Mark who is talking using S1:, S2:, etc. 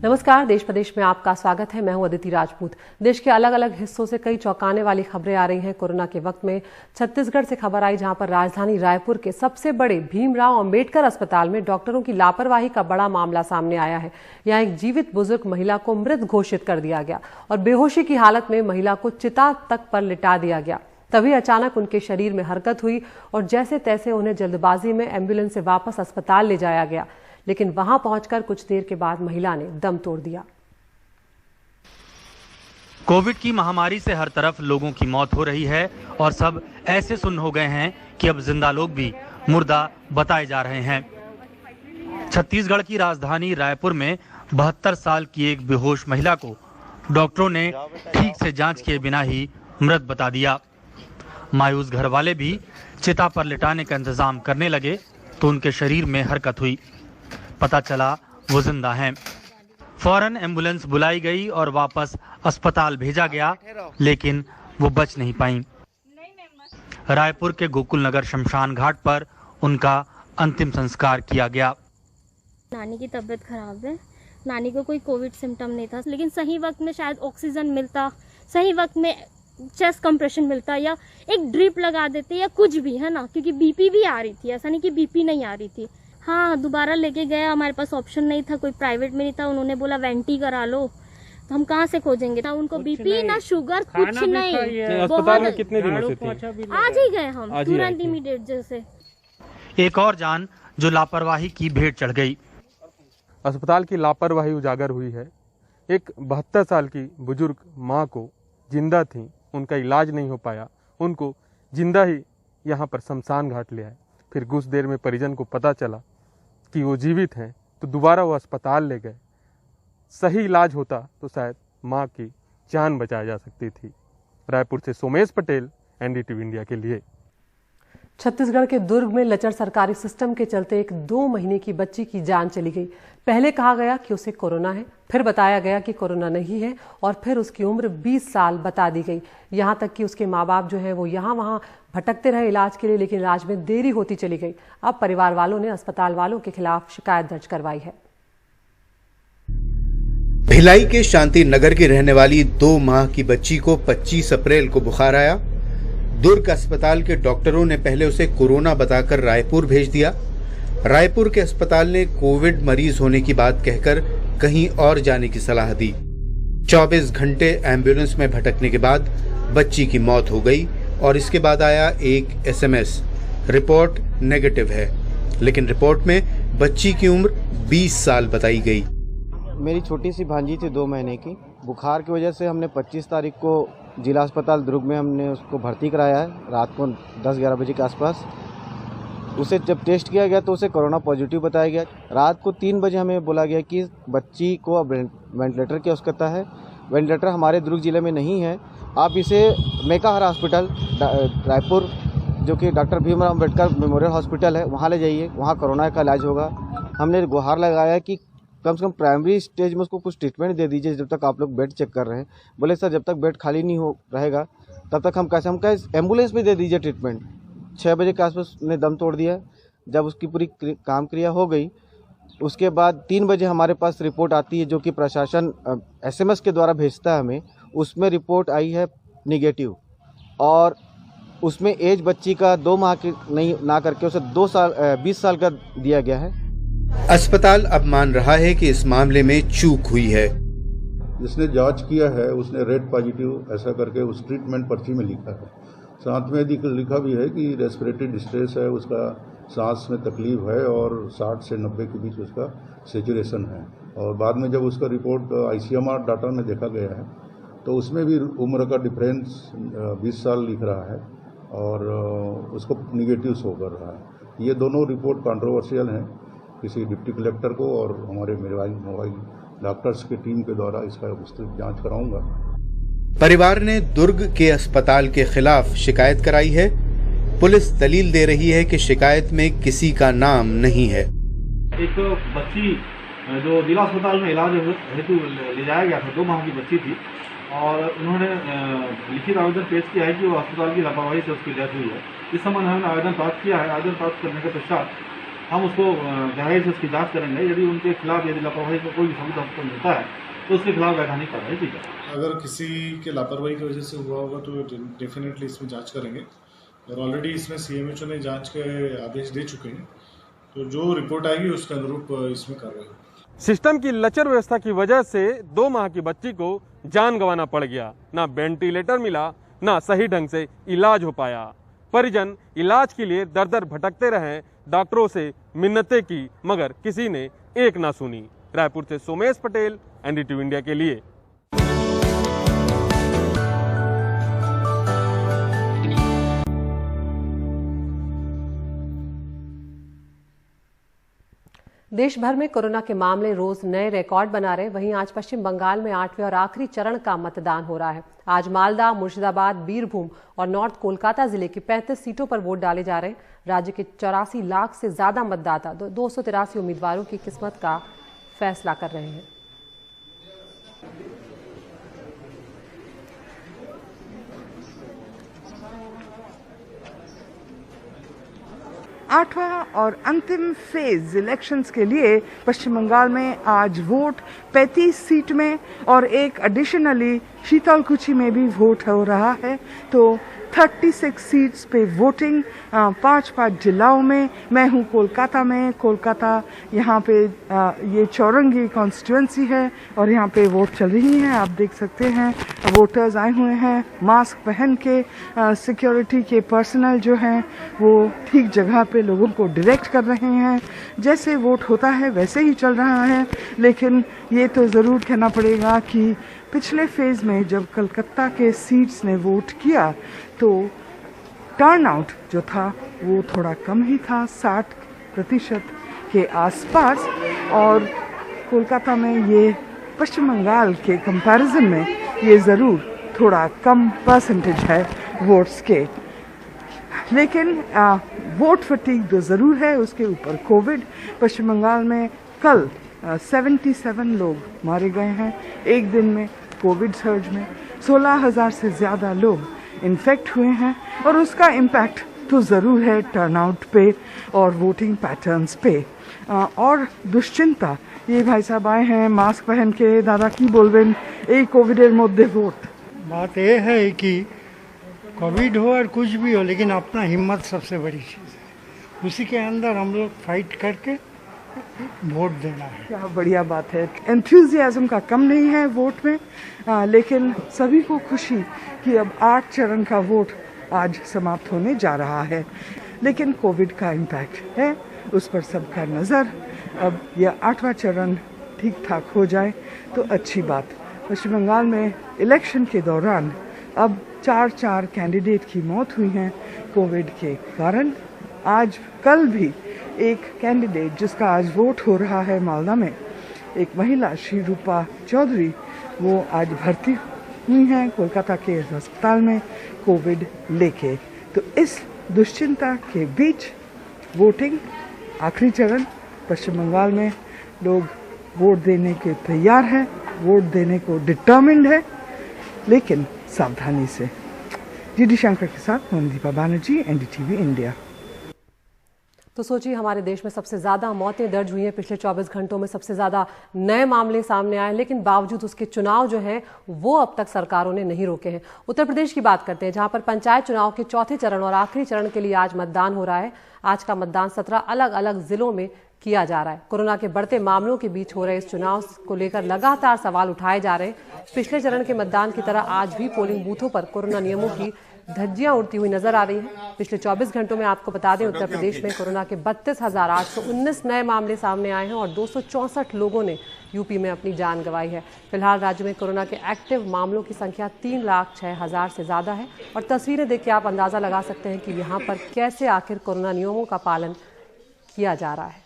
S1: नमस्कार, देश प्रदेश में आपका स्वागत है। मैं हूं अदिति राजपूत। देश के अलग अलग हिस्सों से कई चौंकाने वाली खबरें आ रही हैं। कोरोना के वक्त में छत्तीसगढ़ से खबर आई, जहां पर राजधानी रायपुर के सबसे बड़े भीमराव अंबेडकर अस्पताल में डॉक्टरों की लापरवाही का बड़ा मामला सामने आया है। यहां एक जीवित बुजुर्ग महिला को मृत घोषित कर दिया गया और बेहोशी की हालत में महिला को चिता तक पर लिटा दिया गया। तभी अचानक उनके शरीर में हरकत हुई और जैसे तैसे उन्हें जल्दबाजी में एम्बुलेंस से वापस अस्पताल ले जाया गया, लेकिन वहां पहुंचकर कुछ देर के बाद महिला ने दम तोड़ दिया।
S2: कोविड की महामारी से हर तरफ लोगों की मौत हो रही है और सब ऐसे सुन्न हो गए हैं कि अब जिंदा लोग भी मुर्दा बताए जा रहे हैं। छत्तीसगढ़ की राजधानी रायपुर में 72 साल की एक बेहोश महिला को डॉक्टरों ने ठीक से जांच किए बिना ही मृत बता दिया। मायूस घर वाले भी चिता पर लिटाने का इंतजाम करने लगे तो उनके शरीर में हरकत हुई। पता चला वो जिंदा हैं। फौरन एम्बुलेंस बुलाई गई और वापस अस्पताल भेजा गया, लेकिन वो बच नहीं पाईं। रायपुर के गोकुल नगर शमशान घाट पर उनका अंतिम संस्कार किया गया।
S3: नानी की तबीयत खराब है। नानी को कोई कोविड सिम्टम नहीं था, लेकिन सही वक्त में शायद ऑक्सीजन मिलता, सही वक्त में चेस्ट कंप्रेशन मिलता या एक ड्रिप लगा देते या कुछ भी, है ना, क्योंकि बीपी भी आ रही थी, ऐसा नहीं कि बीपी नहीं आ रही थी। हाँ, दोबारा लेके गए, हमारे पास ऑप्शन नहीं था, कोई प्राइवेट में नहीं था। उन्होंने बोला वेंटी करा लो, तो हम कहाँ से खोजेंगे? ना उनको बीपी ना शुगर कुछ नहीं।
S4: अस्पताल में कितने दिनों से थी?
S3: आज ही गए हम, तुरंत इमीडिएट जैसे।
S2: एक और जान जो लापरवाही की भेंट चढ़ गई।
S4: अस्पताल की लापरवाही उजागर हुई है। एक 72 साल की बुजुर्ग माँ को जिंदा थी, उनका इलाज नहीं हो पाया, उनको जिंदा ही यहाँ पर शमशान घाट ले आए। फिर कुछ देर में परिजन को पता चला कि वो जीवित हैं, तो दोबारा वो अस्पताल ले गए। सही इलाज होता तो शायद माँ की जान बचाई जा सकती थी। रायपुर से सोमेश पटेल, एनडीटीवी इंडिया के लिए।
S1: छत्तीसगढ़ के दुर्ग में लचर सरकारी सिस्टम के चलते एक 2 महीने की बच्ची की जान चली गई। पहले कहा गया कि उसे कोरोना है, फिर बताया गया कि कोरोना नहीं है और फिर उसकी उम्र 20 साल बता दी गई। यहां तक कि उसके माँ बाप जो हैं वो यहाँ वहां भटकते रहे इलाज के लिए, लेकिन इलाज में देरी होती चली गई। अब परिवार वालों ने अस्पताल वालों के खिलाफ शिकायत दर्ज करवाई है।
S5: भिलाई के शांति नगर की रहने वाली 2 माह की बच्ची को 25 अप्रैल को बुखार आया। दुर्ग अस्पताल के डॉक्टरों ने पहले उसे कोरोना बताकर रायपुर भेज दिया। रायपुर के अस्पताल ने कोविड मरीज होने की बात कहकर कहीं और जाने की सलाह दी। 24 घंटे एम्बुलेंस में भटकने के बाद बच्ची की मौत हो गई और इसके बाद आया एक एसएमएस, रिपोर्ट नेगेटिव है, लेकिन रिपोर्ट में बच्ची की उम्र 20 साल बताई गई।
S6: मेरी छोटी सी भांजी थी 2 महीने की। बुखार की वजह से हमने 25 तारीख को जिला अस्पताल दुर्ग में हमने उसको भर्ती कराया है, रात को 10-11 बजे के आसपास। उसे जब टेस्ट किया गया तो उसे कोरोना पॉजिटिव बताया गया। रात को 3 बजे हमें बोला गया कि बच्ची को अब वेंटिलेटर की आवश्यकता है। वेंटिलेटर हमारे दुर्ग जिले में नहीं है, आप इसे मेकाहारा हॉस्पिटल रायपुर, जो कि doctor Bhimrao Ambedkar memorial hospital है, वहाँ ले जाइए, वहाँ कोरोना का इलाज होगा। हमने गुहार लगाया कि कम से कम प्राइमरी स्टेज में उसको कुछ ट्रीटमेंट दे दीजिए जब तक आप लोग बेड चेक कर रहे हैं। बोले सर जब तक बेड खाली नहीं हो रहेगा तब तक हम कैसे एम्बुलेंस में दे दीजिए ट्रीटमेंट। 6 बजे के आसपास उसने दम तोड़ दिया। जब उसकी पूरी काम क्रिया हो गई, उसके बाद 3 बजे हमारे पास रिपोर्ट आती है, जो कि प्रशासन एसएमएस के द्वारा भेजता है हमें। उसमें रिपोर्ट आई है निगेटिव और उसमें एज बच्ची का 2 माह की नहीं ना करके उसे 20 साल का दिया गया है।
S5: अस्पताल अब मान रहा है कि इस मामले में चूक हुई है।
S7: जिसने जांच किया है उसने रेड पॉजिटिव ऐसा करके उस ट्रीटमेंट पर्ची में लिखा है। साथ में लिखा भी है कि रेस्पिरेटरी डिस्ट्रेस है, उसका सांस में तकलीफ है और 60 से 90 के बीच उसका सेचुरेशन है। और बाद में जब उसका रिपोर्ट आईसीएमआर डाटा में देखा गया है तो उसमें भी उम्र का डिफरेंस 20 साल लिख रहा है और उसको निगेटिव शो कर रहा है। ये दोनों रिपोर्ट कंट्रोवर्शियल हैं। किसी डिप्टी कलेक्टर को और हमारे मोबाइल डॉक्टर्स की टीम के द्वारा इसका विस्तृत जांच कराऊंगा।
S5: परिवार ने दुर्ग के अस्पताल के खिलाफ शिकायत कराई है। पुलिस दलील दे रही है कि शिकायत में किसी का नाम नहीं है।
S8: एक बच्ची जो जिला अस्पताल में इलाज हेतु ले जाया गया था, 2 माह की बच्ची थी और उन्होंने लिखित आवेदन पेश किया है कि वो अस्पताल की लापरवाही से उसकी डेथ हुई है। इस संबंध में हमने आवेदन प्राप्त किया है। आवेदन प्राप्त करने के पश्चात हम उसको गहराई से उसकी जाँच करेंगे। यदि उनके खिलाफ यदि लापरवाही का कोई सबूत हमको मिलता है तो उसके खिलाफ वैधानिक कार्रवाई की जाए।
S9: अगर किसी के लापरवाही की वजह से हुआ होगा तो डेफिनेटली इसमें जांच करेंगे और ऑलरेडी इसमें सीएमएचओ ने जांच के आदेश दे चुके हैं, तो जो रिपोर्ट आएगी उसके अनुरूप इसमें कार्रवाई होगी।
S4: सिस्टम की लचर व्यवस्था की वजह से 2 माह की बच्ची को जान गंवाना पड़ गया। ना वेंटिलेटर मिला, ना सही ढंग से इलाज हो पाया। परिजन इलाज के लिए दर दर भटकते रहे, डॉक्टरों से मिन्नतें की, मगर किसी ने एक ना सुनी। रायपुर से सोमेश पटेल, एनडीटीवी इंडिया के लिए।
S1: देश भर में कोरोना के मामले रोज नए रिकॉर्ड बना रहे। वहीं आज पश्चिम बंगाल में 8वें और आखिरी चरण का मतदान हो रहा है। आज मालदा, मुर्शिदाबाद, बीरभूम और नॉर्थ कोलकाता जिले की 35 सीटों पर वोट डाले जा रहे हैं। राज्य के 84 लाख से ज्यादा मतदाता 283 उम्मीदवारों की किस्मत का फैसला कर रहे हैं।
S10: आठवां और अंतिम फेज इलेक्शंस के लिए पश्चिम बंगाल में आज वोट 35 सीट में और एक एडिशनली शीतलकुची में भी वोट हो रहा है। तो 36 सीट्स पे वोटिंग 5 जिलाओं में। मैं हूँ कोलकाता में। कोलकाता यहाँ पे ये चौरंगी कॉन्स्टिट्यूएंसी है और यहाँ पे वोट चल रही हैं। आप देख सकते हैं वोटर्स आए हुए हैं मास्क पहन के। सिक्योरिटी के पर्सनल जो हैं वो ठीक जगह पे लोगों को डायरेक्ट कर रहे हैं। जैसे वोट होता है वैसे ही चल रहा है। लेकिन ये तो ज़रूर कहना पड़ेगा कि पिछले फेज में जब कलकत्ता के सीट्स ने वोट किया तो टर्नआउट जो था वो थोड़ा कम ही था, 60% के आसपास। और कोलकाता में ये पश्चिम बंगाल के कंपैरिजन में ये ज़रूर थोड़ा कम परसेंटेज है वोट्स के। लेकिन वोट फटीग तो ज़रूर है। उसके ऊपर कोविड। पश्चिम बंगाल में कल 77 लोग मारे गए हैं एक दिन में। कोविड सर्ज में 16,000 से ज़्यादा लोग इन्फेक्ट हुए हैं और उसका इम्पैक्ट तो ज़रूर है टर्नआउट पे और वोटिंग पैटर्न्स पे। और दुश्चिंता ये भाई साहब आए हैं मास्क पहन के। दादा की बोलबेन এই কোভিডের মধ্যে वोट?
S11: बात ये है कि कोविड हो और कुछ भी हो, लेकिन अपना हिम्मत सबसे बड़ी चीज़ है। उसी के अंदर हम लोग फाइट करके वोट देना है।
S10: क्या बढ़िया बात है। एंथुजियाज्म का कम नहीं है वोट में। लेकिन सभी को खुशी कि अब 8 चरण का वोट आज समाप्त होने जा रहा है। लेकिन कोविड का इम्पैक्ट है, उस पर सबका नज़र। अब यह 8वां चरण ठीक ठाक हो जाए तो अच्छी बात। पश्चिम बंगाल में इलेक्शन के दौरान अब 4 कैंडिडेट की मौत हुई है कोविड के कारण। आज कल भी एक कैंडिडेट जिसका आज वोट हो रहा है मालदा में, एक महिला श्री रूपा चौधरी, वो आज भर्ती हुई हैं कोलकाता के अस्पताल में कोविड लेके। तो इस दुश्चिंता के बीच वोटिंग आखिरी चरण पश्चिम बंगाल में लोग वोट देने के तैयार हैं, वोट देने को डिटर्मिन्ड है, लेकिन सावधानी से। जीडी शंकर के साथ मनदीपा बनर्जी, एनडीटीवी इंडिया।
S1: तो सोचिए हमारे देश में सबसे ज्यादा मौतें दर्ज हुई हैं पिछले 24 घंटों में। सबसे ज्यादा नए मामले सामने आए, लेकिन बावजूद उसके चुनाव जो हैं वो अब तक सरकारों ने नहीं रोके हैं। उत्तर प्रदेश की बात करते हैं, जहां पर पंचायत चुनाव के चौथे चरण और आखिरी चरण के लिए आज मतदान हो रहा है। आज का मतदान 17 अलग अलग जिलों में किया जा रहा है। कोरोना के बढ़ते मामलों के बीच हो रहे इस चुनाव को लेकर लगातार सवाल उठाए जा रहे हैं। पिछले चरण के मतदान की तरह आज भी पोलिंग बूथों पर कोरोना नियमों की धज्जियां उड़ती हुई नजर आ रही हैं। पिछले 24 घंटों में आपको बता दें उत्तर प्रदेश में कोरोना के 32,819 नए मामले सामने आए हैं और 264 लोगों ने यूपी में अपनी जान गंवाई है। फिलहाल राज्य में कोरोना के एक्टिव मामलों की संख्या 3,06,000 से ज्यादा है और तस्वीरें देख के आप अंदाजा लगा सकते हैं कि यहाँ पर कैसे आखिर कोरोना नियमों का पालन किया जा रहा है।